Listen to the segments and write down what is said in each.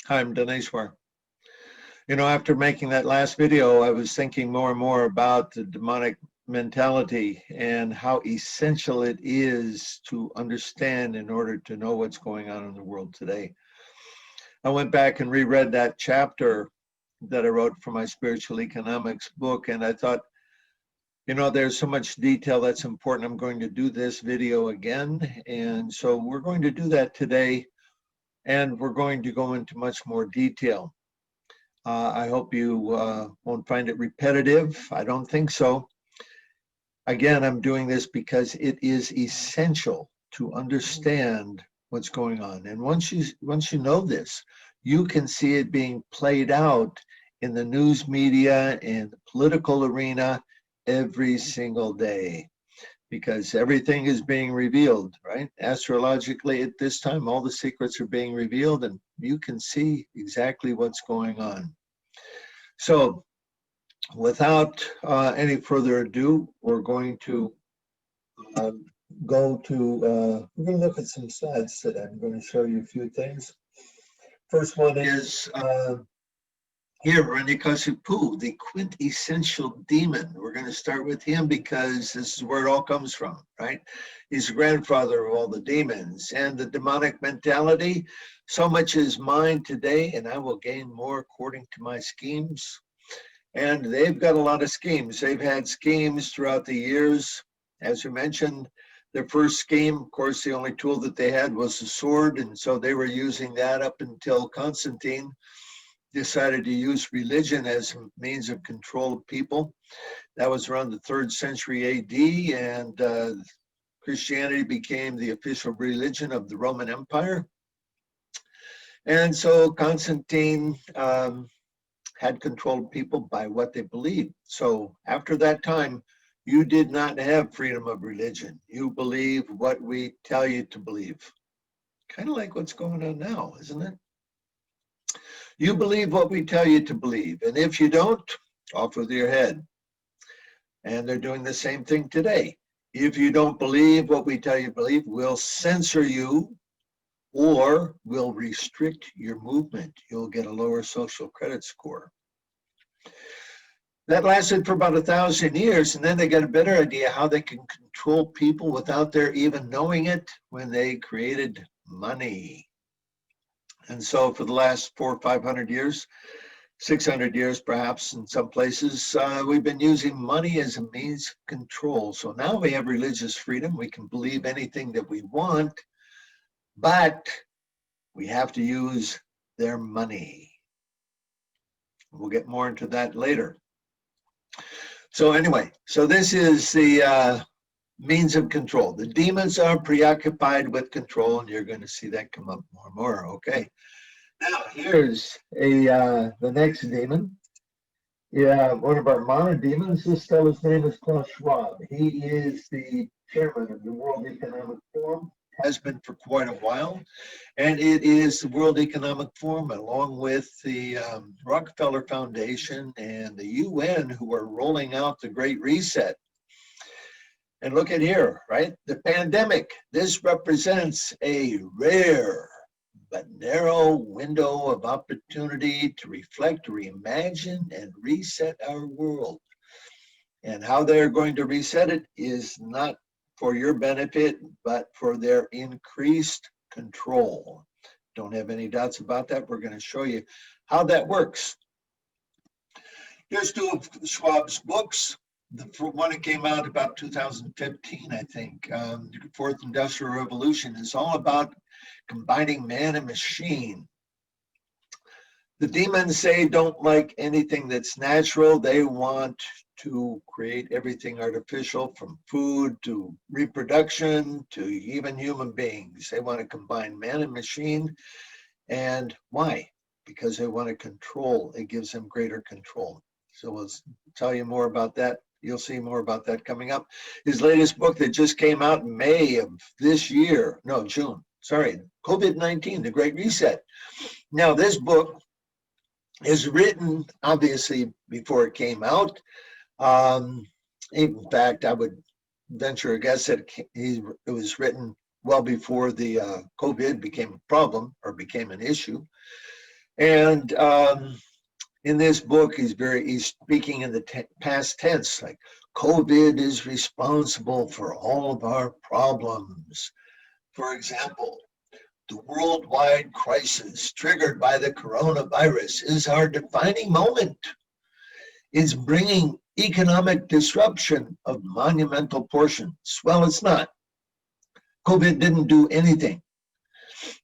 Hi, I'm Dineshwar. After making that last video, I was thinking more and more about the demonic mentality and how essential it is to understand in order to know what's going on in the world today. I went back and reread that chapter that I wrote for my spiritual economics book, and I thought, there's so much detail that's important. I'm going to do this video again, and so we're going to do that today, and we're going to go into much more detail. I hope you won't find it repetitive. I don't think so. Again, I'm doing this because it is essential to understand what's going on. And once you know this, you can see it being played out in the news media and the political arena every single day, because everything is being revealed, right? Astrologically, at this time, all the secrets are being revealed, and you can see exactly what's going on. So, without any further ado, we're going to we're going to look at some slides today. I'm going to show you a few things. First one is here, Hiranyakasipu, the quintessential demon. We're going to start with him because this is where it all comes from, right? He's the grandfather of all the demons. And the demonic mentality, so much is mine today, and I will gain more according to my schemes. And they've got a lot of schemes. They've had schemes throughout the years. As you mentioned, their first scheme, of course, the only tool that they had was the sword, and so they were using that up until Constantine decided to use religion as a means of control of people. That was around the 3rd century AD, and Christianity became the official religion of the Roman Empire. And so Constantine had control of people by what they believed. So after that time, you did not have freedom of religion. You believe what we tell you to believe. Kind of like what's going on now, isn't it? You believe what we tell you to believe. And if you don't, off with your head. And they're doing the same thing today. If you don't believe what we tell you to believe, we'll censor you or we'll restrict your movement. You'll get a lower social credit score. That lasted for about 1,000 years, and then they got a better idea how they can control people without their even knowing it when they created money. And so for the last 400 or 500 years, 600 years perhaps in some places, we've been using money as a means of control. So now we have religious freedom. We can believe anything that we want, but we have to use their money. We'll get more into that later. So anyway, so this is the means of control. The demons are preoccupied with control, and you're going to see that come up more and more. Okay. Now here's the next demon. Yeah, one of our modern demons. This fellow's name is Klaus Schwab. He is the chairman of the World Economic Forum. Has been for quite a while, and it is the World Economic Forum along with the Rockefeller Foundation and the UN who are rolling out the Great Reset. And look at here, right? The pandemic. This represents a rare but narrow window of opportunity to reflect, reimagine, and reset our world. And how they're going to reset it is not for your benefit, but for their increased control. Don't have any doubts about that. We're going to show you how that works. Here's two of Schwab's books. The one that came out about 2015, I think, the Fourth Industrial Revolution, is all about combining man and machine. The demons say don't like anything that's natural. They want to create everything artificial, from food to reproduction to even human beings. They want to combine man and machine. And why? Because they want to control. It gives them greater control. So we'll tell you more about that. You'll see more about that coming up. His latest book that just came out in May of this year, no, June, sorry, COVID-19, The Great Reset. Now, this book is written, obviously, before it came out. In fact, I would venture a guess that it was written well before the COVID became a problem or became an issue. And in this book, he's speaking in the past tense, like COVID is responsible for all of our problems. For example, the worldwide crisis triggered by the coronavirus is our defining moment. It's bringing economic disruption of monumental portions. Well, it's not. COVID didn't do anything.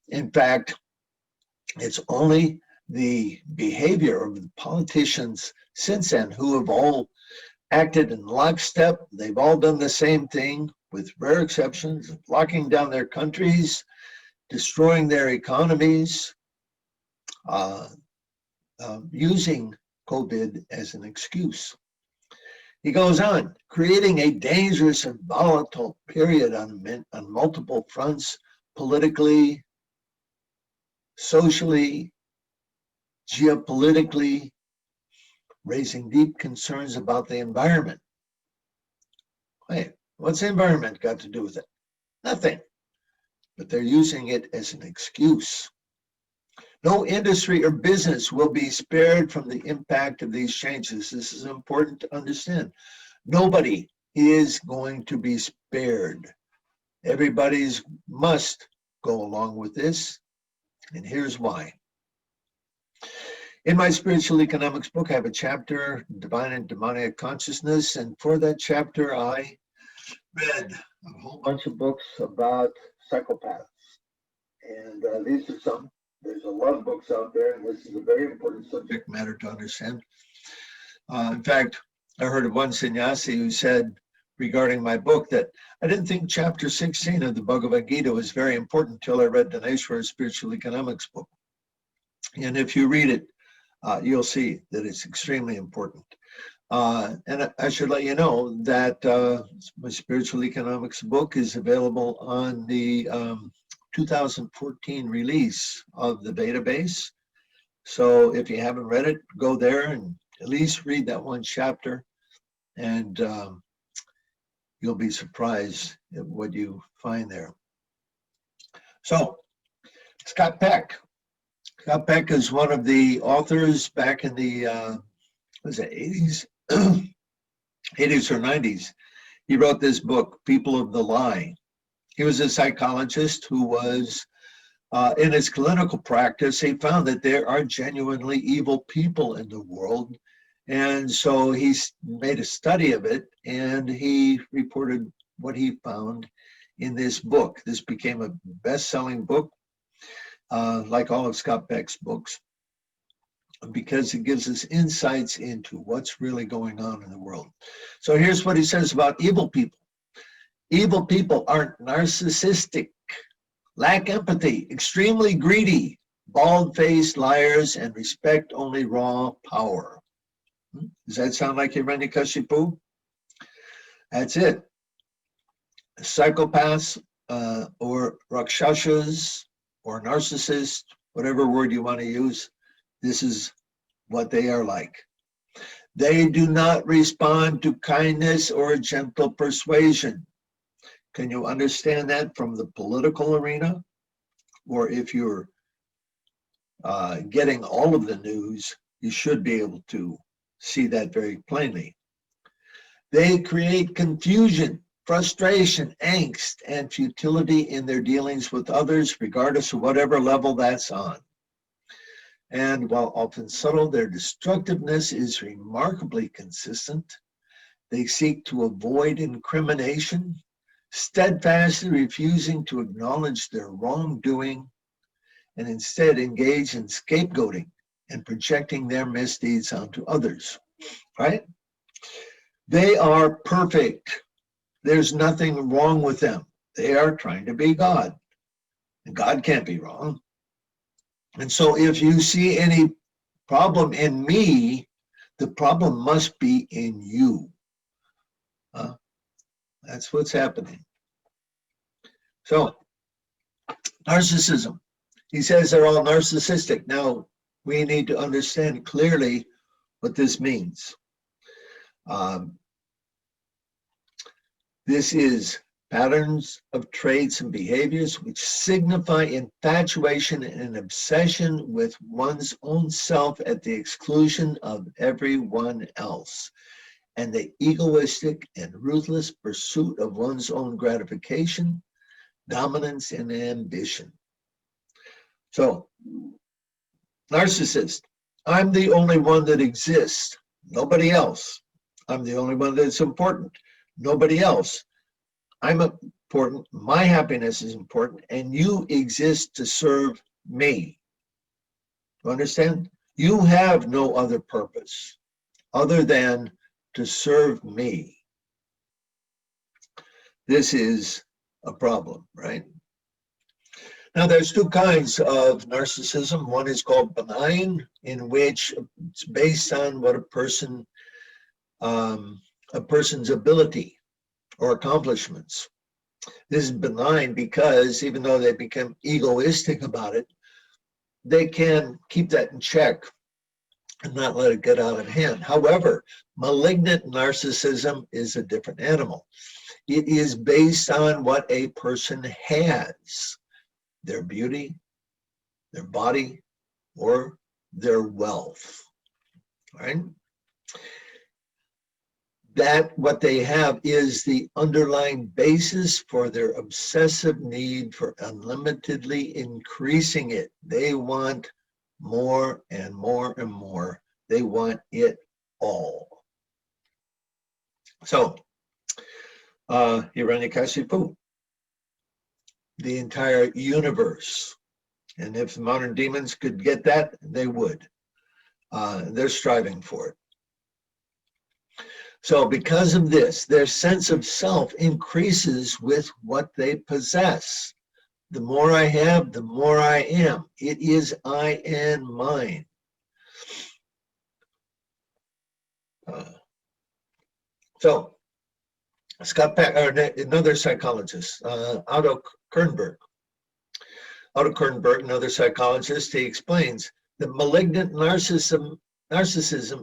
In fact, it's only the behavior of the politicians since then who have all acted in lockstep. They've all done the same thing, with rare exceptions, locking down their countries, destroying their economies, using COVID as an excuse. He goes on, creating a dangerous and volatile period on multiple fronts, politically, socially, geopolitically, raising deep concerns about the environment. Wait, what's the environment got to do with it? Nothing. But they're using it as an excuse. No industry or business will be spared from the impact of these changes. This is important to understand. Nobody is going to be spared. Everybody's must go along with this, and here's why. In my spiritual economics book, I have a chapter, Divine and Demoniac Consciousness, and for that chapter, I read a whole bunch of books about psychopaths. And these are some. There's a lot of books out there, and this is a very important subject matter to understand. In fact, I heard of one sannyasi who said regarding my book that I didn't think chapter 16 of the Bhagavad-gita was very important until I read Dineshwar's spiritual economics book. And if you read it, you'll see that it's extremely important. And I should let you know that my spiritual economics book is available on the 2014 release of the database. So if you haven't read it, go there and at least read that one chapter, and you'll be surprised at what you find there. So Scott Peck. Scott Peck is one of the authors back in the 80s? 80s or 90s. He wrote this book, People of the Lie. He was a psychologist who was, in his clinical practice, he found that there are genuinely evil people in the world. And so he made a study of it, and he reported what he found in this book. This became a best-selling book, like all of Scott Peck's books, because it gives us insights into what's really going on in the world. So here's what he says about evil people. Evil people are narcissistic, lack empathy, extremely greedy, bald-faced liars, and respect only raw power. Does that sound like Hiranyakashipu? That's it. Psychopaths or rakshasas or narcissists, whatever word you want to use, this is what they are like. They do not respond to kindness or gentle persuasion. Can you understand that from the political arena? Or if you're getting all of the news, you should be able to see that very plainly. They create confusion, frustration, angst, and futility in their dealings with others, regardless of whatever level that's on. And while often subtle, their destructiveness is remarkably consistent. They seek to avoid incrimination, steadfastly refusing to acknowledge their wrongdoing, and instead engage in scapegoating and projecting their misdeeds onto others, right? They are perfect. There's nothing wrong with them. They are trying to be God, and God can't be wrong. And so if you see any problem in me, the problem must be in you. That's what's happening. So, narcissism. He says they're all narcissistic. Now, we need to understand clearly what this means. This is patterns of traits and behaviors which signify infatuation and obsession with one's own self at the exclusion of everyone else, and the egoistic and ruthless pursuit of one's own gratification, dominance, and ambition. So, narcissist, I'm the only one that exists, nobody else. I'm the only one that's important, nobody else. I'm important, my happiness is important, and you exist to serve me. You understand? You have no other purpose other than to serve me. This is a problem, right? Now, there's two kinds of narcissism. One is called benign, in which it's based on what a person's ability or accomplishments. This is benign because even though they become egoistic about it, they can keep that in check and not let it get out of hand. However, malignant narcissism is a different animal. It is based on what a person has, their beauty, their body, or their wealth, right? That what they have is the underlying basis for their obsessive need for unlimitedly increasing it. They want more and more and more. They want it all. So, Hiranyakashipu, the entire universe. And if the modern demons could get that, they would. They're striving for it. So because of this, their sense of self increases with what they possess. The more I have, the more I am. It is I and mine. So Scott Peck, another psychologist, Otto Kernberg, another psychologist, he explains that malignant narcissism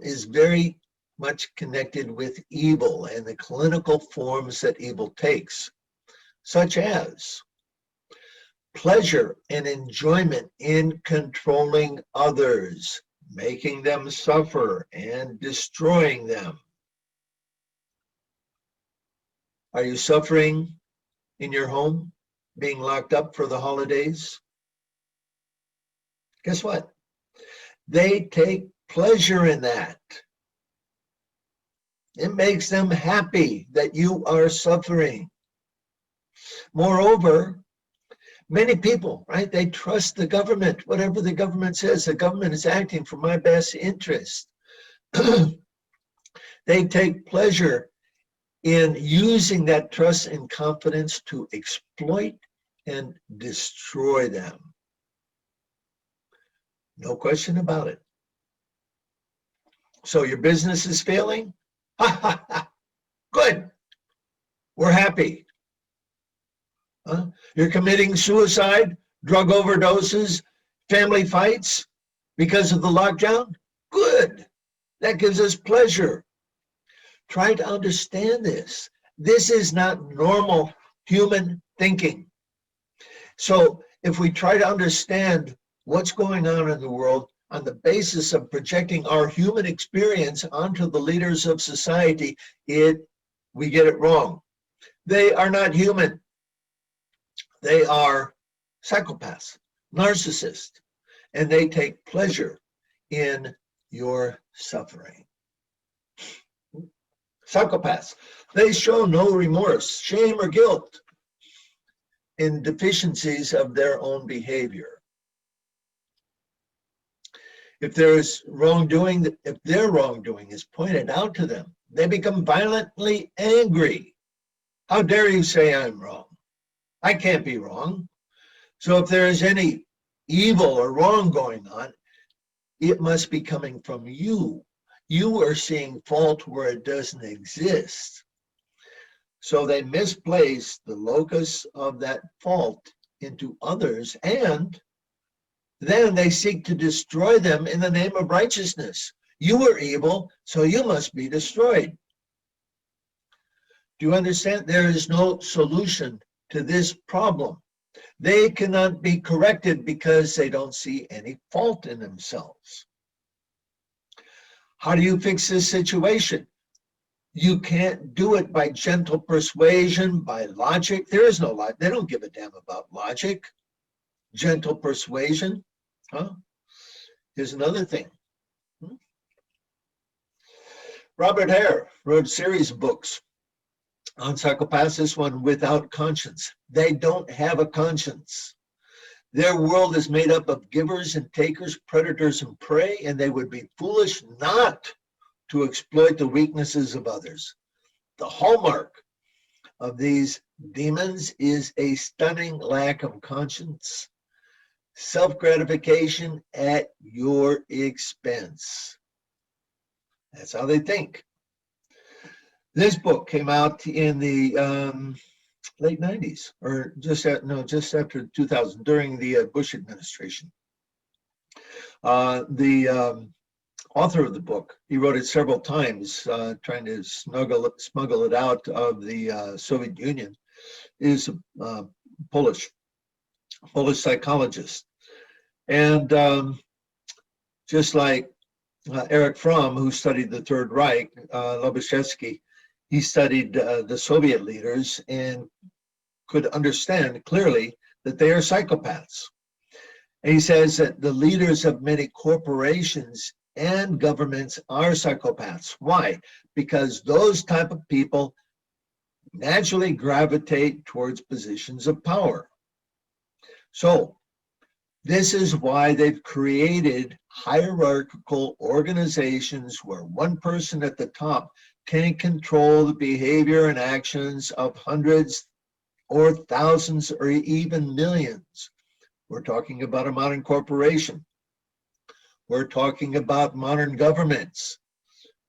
is very much connected with evil and the clinical forms that evil takes, such as pleasure and enjoyment in controlling others, making them suffer and destroying them. Are you suffering in your home, being locked up for the holidays? Guess what? They take pleasure in that. It makes them happy that you are suffering. Moreover, many people, right, they trust the government. Whatever the government says, the government is acting for my best interest. They take pleasure in using that trust and confidence to exploit and destroy them. No question about it. So your business is failing? Ha ha ha. Good. We're happy. Huh? You're committing suicide, drug overdoses, family fights because of the lockdown? Good. That gives us pleasure. Try to understand this. This is not normal human thinking. So if we try to understand what's going on in the world on the basis of projecting our human experience onto the leaders of society, we get it wrong. They are not human. They are psychopaths, narcissists, and they take pleasure in your suffering. Psychopaths, they show no remorse, shame, or guilt in deficiencies of their own behavior. If there's wrongdoing, if their wrongdoing is pointed out to them, they become violently angry. How dare you say I'm wrong? I can't be wrong. So if there is any evil or wrong going on, it must be coming from you. You are seeing fault where it doesn't exist. So they misplace the locus of that fault into others, and then they seek to destroy them in the name of righteousness. You were evil, so you must be destroyed. Do you understand? There is no solution to this problem. They cannot be corrected because they don't see any fault in themselves. How do you fix this situation? You can't do it by gentle persuasion, by logic. There is no logic. They don't give a damn about logic. Gentle persuasion. Huh? Here's another thing. Robert Hare wrote a series of books on psychopaths, this one, Without Conscience. They don't have a conscience. Their world is made up of givers and takers, predators and prey, and they would be foolish not to exploit the weaknesses of others. The hallmark of these demons is a stunning lack of conscience, self-gratification at your expense. That's how they think. This book came out in the late 90s, or just after 2000, during the Bush administration. The author of the book, he wrote it several times, trying to smuggle it out of the Soviet Union, is a Polish psychologist. And just like Erich Fromm, who studied the Third Reich, Lobachevsky, he studied the Soviet leaders and could understand clearly that they are psychopaths. And he says that the leaders of many corporations and governments are psychopaths. Why? Because those type of people naturally gravitate towards positions of power. So this is why they've created hierarchical organizations where one person at the top can control the behavior and actions of hundreds or thousands or even millions. We're talking about a modern corporation. We're talking about modern governments,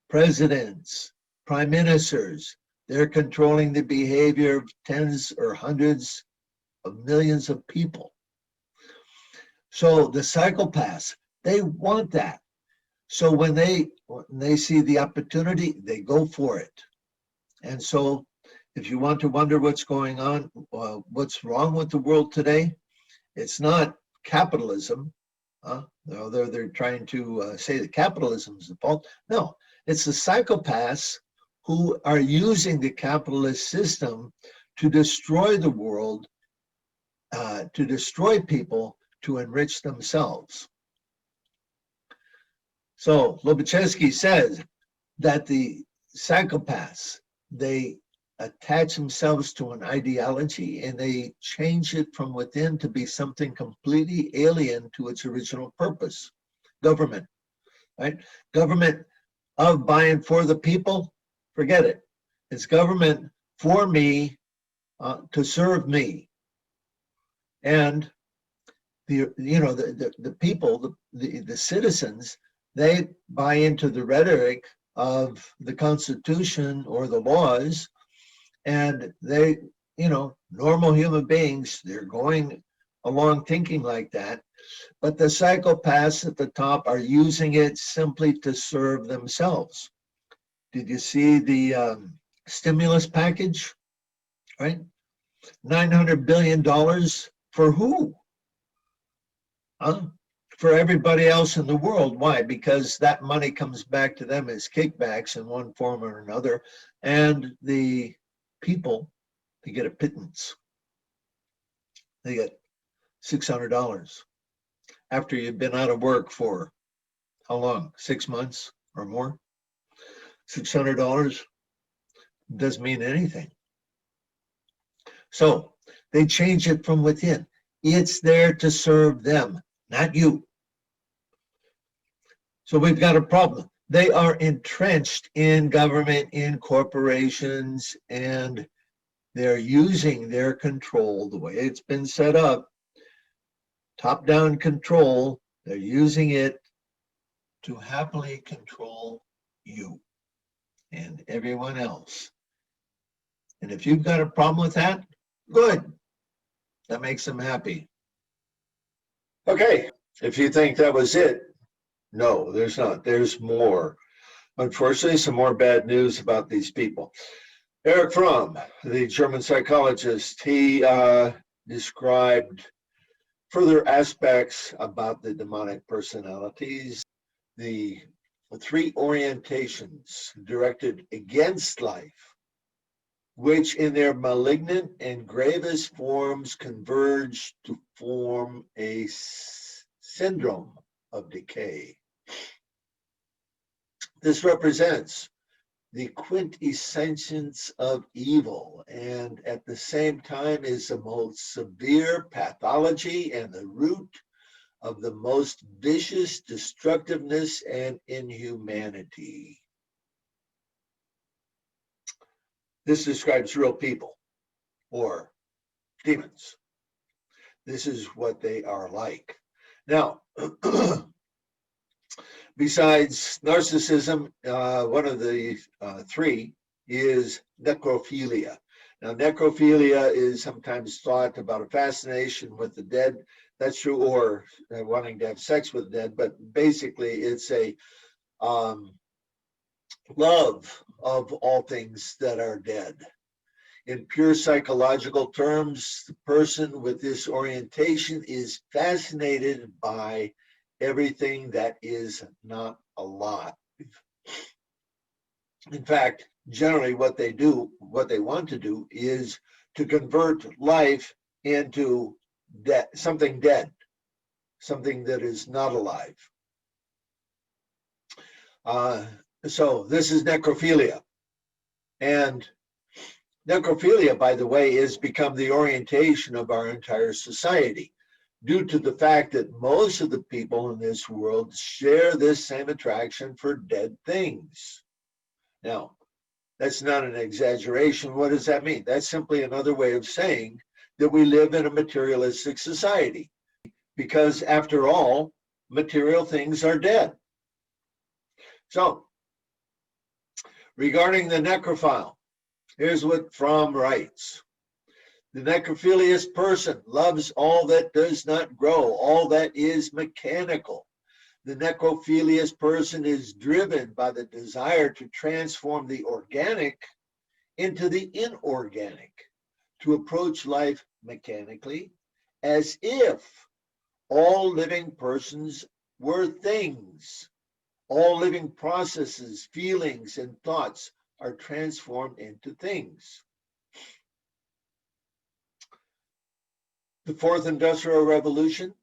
presidents, prime ministers. They're controlling the behavior of tens or hundreds of millions of people. So the psychopaths, they want that. So when they see the opportunity, they go for it. And so if you want to wonder what's going on, what's wrong with the world today, it's not capitalism. Although they're trying to say that capitalism is the fault. No, it's the psychopaths who are using the capitalist system to destroy the world, to destroy people, to enrich themselves. So Lobachevsky says that the psychopaths, they attach themselves to an ideology and they change it from within to be something completely alien to its original purpose. Government, right? Government of, by, and for the people, forget it. It's government for me, to serve me. And the people, the citizens, they buy into the rhetoric of the Constitution or the laws, and they, normal human beings, they're going along thinking like that. But the psychopaths at the top are using it simply to serve themselves. Did you see the stimulus package, right? $900 billion for who? For everybody else in the world. Why? Because that money comes back to them as kickbacks in one form or another, and the people, they get a pittance. They get $600 after you've been out of work for how long? 6 months or more? $600 doesn't mean anything. So they change it from within. It's there to serve them, not you. So we've got a problem. They are entrenched in government, in corporations, and they're using their control the way it's been set up, top-down control. They're using it to happily control you and everyone else. And if you've got a problem with that, good. That makes them happy. Okay, if you think that was it, no, there's not. There's more. Unfortunately, some more bad news about these people. Eric Fromm, the German psychologist, he described further aspects about the demonic personalities, the three orientations directed against life, which in their malignant and gravest forms converge to form a syndrome of decay. This represents the quintessence of evil, and at the same time is the most severe pathology and the root of the most vicious destructiveness and inhumanity. This describes real people or demons. This is what they are like. Now, besides narcissism, one of the three is necrophilia. Now, necrophilia is sometimes thought about a fascination with the dead. That's true, or wanting to have sex with the dead, but basically it's a love of all things that are dead. In pure psychological terms, the person with this orientation is fascinated by everything that is not alive. In fact, generally what they want to do is to convert life into something dead, something that is not alive. So this is necrophilia. And necrophilia, by the way, has become the orientation of our entire society due to the fact that most of the people in this world share this same attraction for dead things. Now, that's not an exaggeration. What does that mean? That's simply another way of saying that we live in a materialistic society because, after all, material things are dead. So, regarding the necrophile, here's what Fromm writes. The necrophilious person loves all that does not grow, all that is mechanical. The necrophilious person is driven by the desire to transform the organic into the inorganic, to approach life mechanically, as if all living persons were things. All living processes, feelings, and thoughts are transformed into things. The fourth industrial revolution,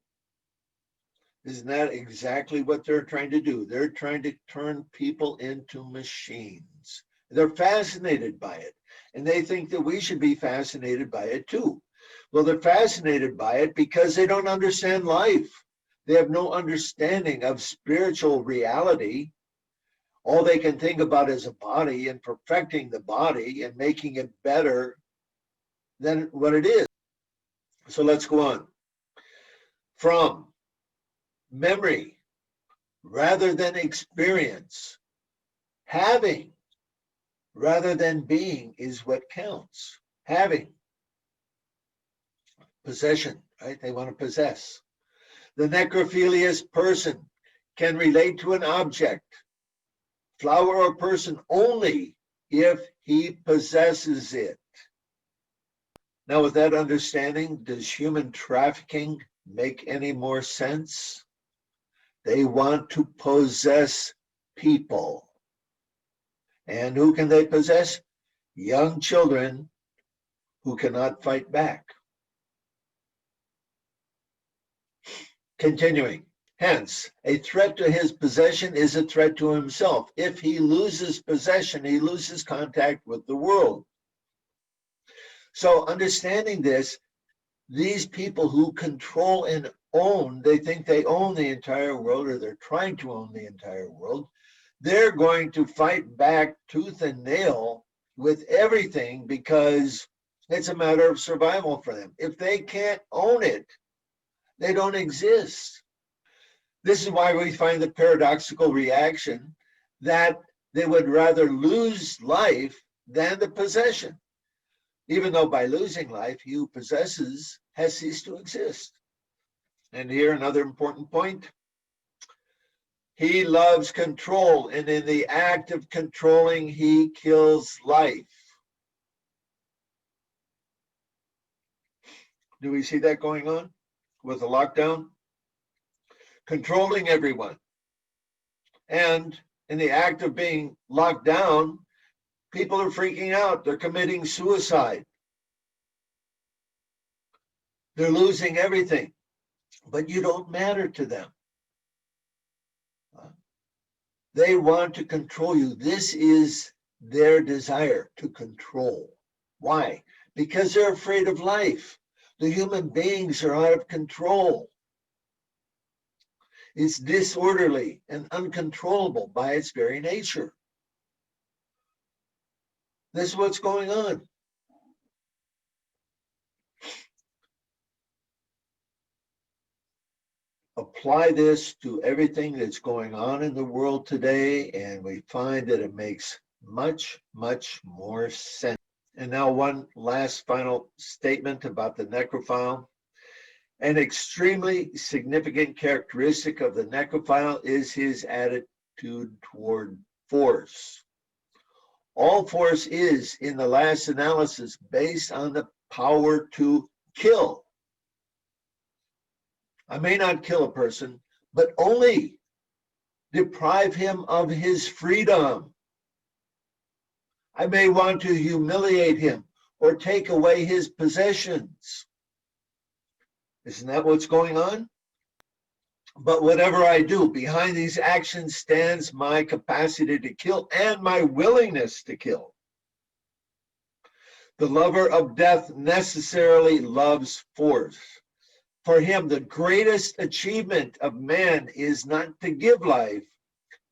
isn't that exactly what they're trying to do? They're trying to turn people into machines. They're fascinated by it, and they think that we should be fascinated by it too. Well, they're fascinated by it because they don't understand life. They have no understanding of spiritual reality. All they can think about is a body and perfecting the body and making it better than what it is. So let's go on. From memory rather than experience, having rather than being is what counts. Having. Possession, right? They want to possess. The necrophilious person can relate to an object, flower, or person only if he possesses it. Now, with that understanding, does human trafficking make any more sense? They want to possess people. And who can they possess? Young children who cannot fight back. Continuing, hence, a threat to his possession is a threat to himself. If he loses possession, he loses contact with the world. So understanding this, these people who control and own, they think they own the entire world, or they're trying to own the entire world. They're going to fight back tooth and nail with everything because it's a matter of survival for them. If they can't own it, they don't exist. This is why we find the paradoxical reaction that they would rather lose life than the possession, even though by losing life, he who possesses has ceased to exist. And here another important point. He loves control, and in the act of controlling, he kills life. Do we see that going on with the lockdown? Controlling everyone. And in the act of being locked down, people are freaking out. They're committing suicide. They're losing everything. But you don't matter to them. They want to control you. This is their desire, to control. Why? Because they're afraid of life. The human beings are out of control. It's disorderly and uncontrollable by its very nature. This is what's going on. Apply this to everything that's going on in the world today, and we find that it makes much, much more sense. And now one last final statement about the necrophile. An extremely significant characteristic of the necrophile is his attitude toward force. All force is, in the last analysis, based on the power to kill. I may not kill a person, but only deprive him of his freedom. I may want to humiliate him or take away his possessions. Isn't that what's going on? But whatever I do, behind these actions stands my capacity to kill and my willingness to kill. The lover of death necessarily loves force. For him, the greatest achievement of man is not to give life,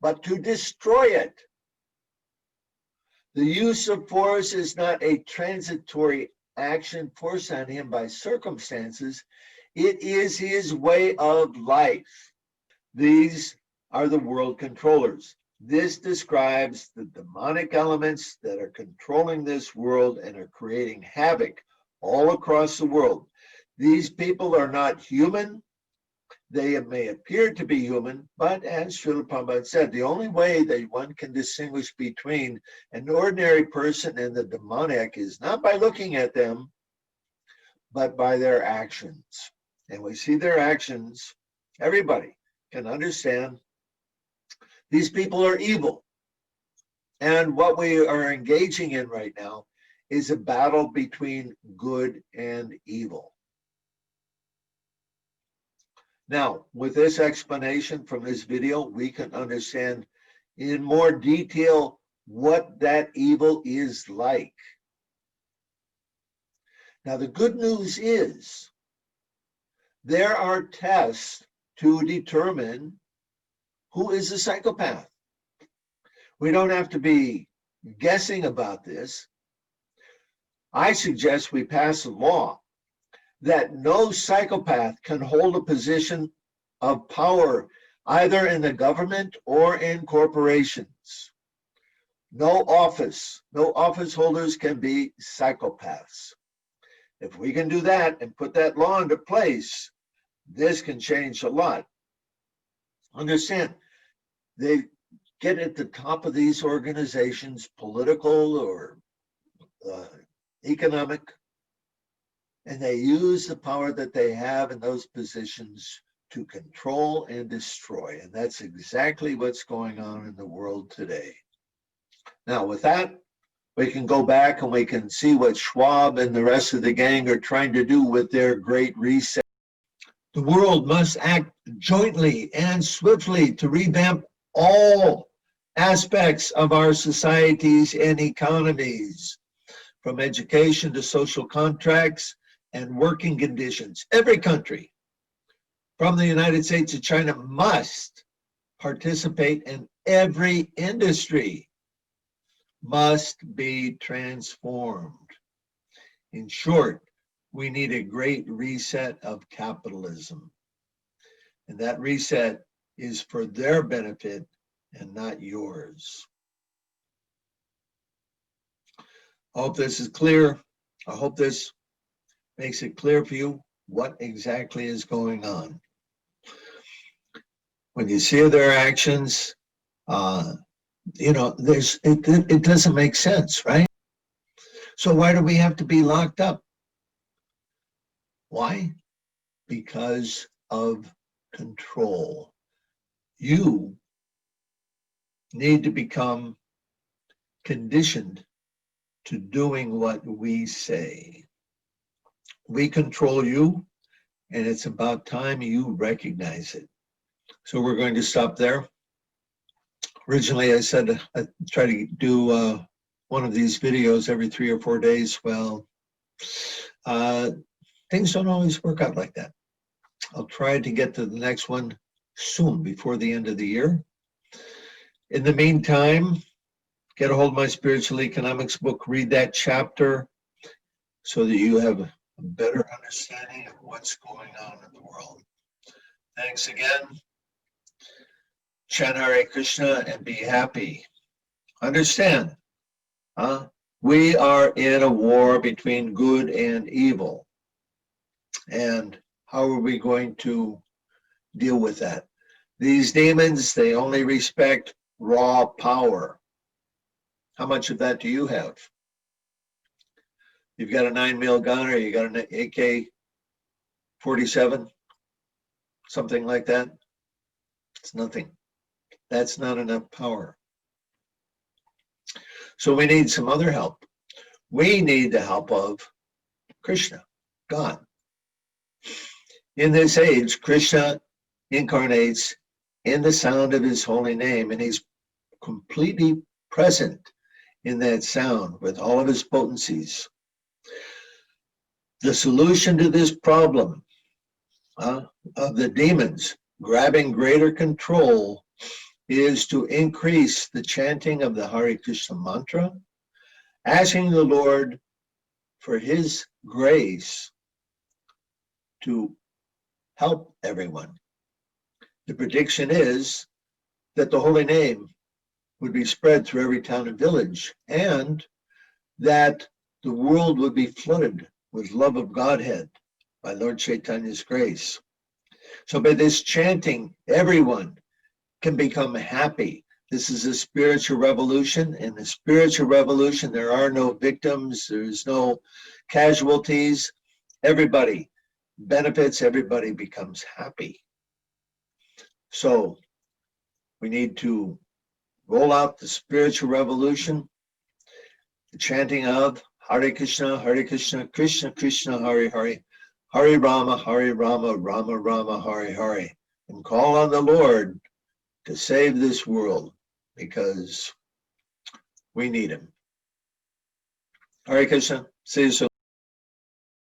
but to destroy it. The use of force is not a transitory action forced on him by circumstances. It is his way of life. These are the world controllers. This describes the demonic elements that are controlling this world and are creating havoc all across the world. These people are not human. They may appear to be human, but as Srila Prabhupada said, the only way that one can distinguish between an ordinary person and the demoniac is not by looking at them, but by their actions. And we see their actions. Everybody can understand these people are evil. And what we are engaging in right now is a battle between good and evil. Now, with this explanation from this video, we can understand in more detail what that evil is like. Now, the good news is there are tests to determine who is a psychopath. We don't have to be guessing about this. I suggest we pass a law that no psychopath can hold a position of power either in the government or in corporations. No office holders can be psychopaths. If we can do that and put that law into place, this can change a lot. Understand, they get at the top of these organizations, political or economic, and they use the power that they have in those positions to control and destroy. And that's exactly what's going on in the world today. Now, with that, we can go back and we can see what Schwab and the rest of the gang are trying to do with their great reset. The world must act jointly and swiftly to revamp all aspects of our societies and economies, from education to social contracts and working conditions. Every country, from the United States to China, must participate in every industry, must be transformed. In short, we need a great reset of capitalism. And that reset is for their benefit and not yours. I hope this is clear. I hope this makes it clear for you what exactly is going on. When you see their actions, it doesn't make sense, right? So why do we have to be locked up? Why? Because of control. You need to become conditioned to doing what we say. We control you, and it's about time you recognize it. So we're going to stop there. Originally, I said I'd try to do one of these videos every 3 or 4 days. Well, things don't always work out like that. I'll try to get to the next one soon, before the end of the year. In the meantime, get a hold of my Spiritual Economics book, read that chapter so that you have a better understanding of what's going on in the world. Thanks again. Chant Hare Krishna and be happy. Understand, we are in a war between good and evil. And how are we going to deal with that? These demons, they only respect raw power. How much of that do you have? You've got a 9mm gun, or you got an AK-47, something like that. It's nothing. That's not enough power. So we need some other help. We need the help of Krishna, God. In this age, Krishna incarnates in the sound of his holy name, and he's completely present in that sound with all of his potencies. The solution to this problem of the demons grabbing greater control is to increase the chanting of the Hare Krishna mantra, asking the Lord for his grace to help everyone. The prediction is that the holy name would be spread through every town and village, and that the world would be flooded with love of Godhead by Lord Chaitanya's grace. So by this chanting, everyone can become happy. This is a spiritual revolution. In the spiritual revolution, there are no victims, there's no casualties. Everybody benefits, everybody becomes happy. So we need to roll out the spiritual revolution, the chanting of Hare Krishna, Krishna Krishna, Hare Hare, Hare Rama, Rama Rama, Hare Hare, and call on the Lord to save this world, because we need him. Hare Krishna. See you soon.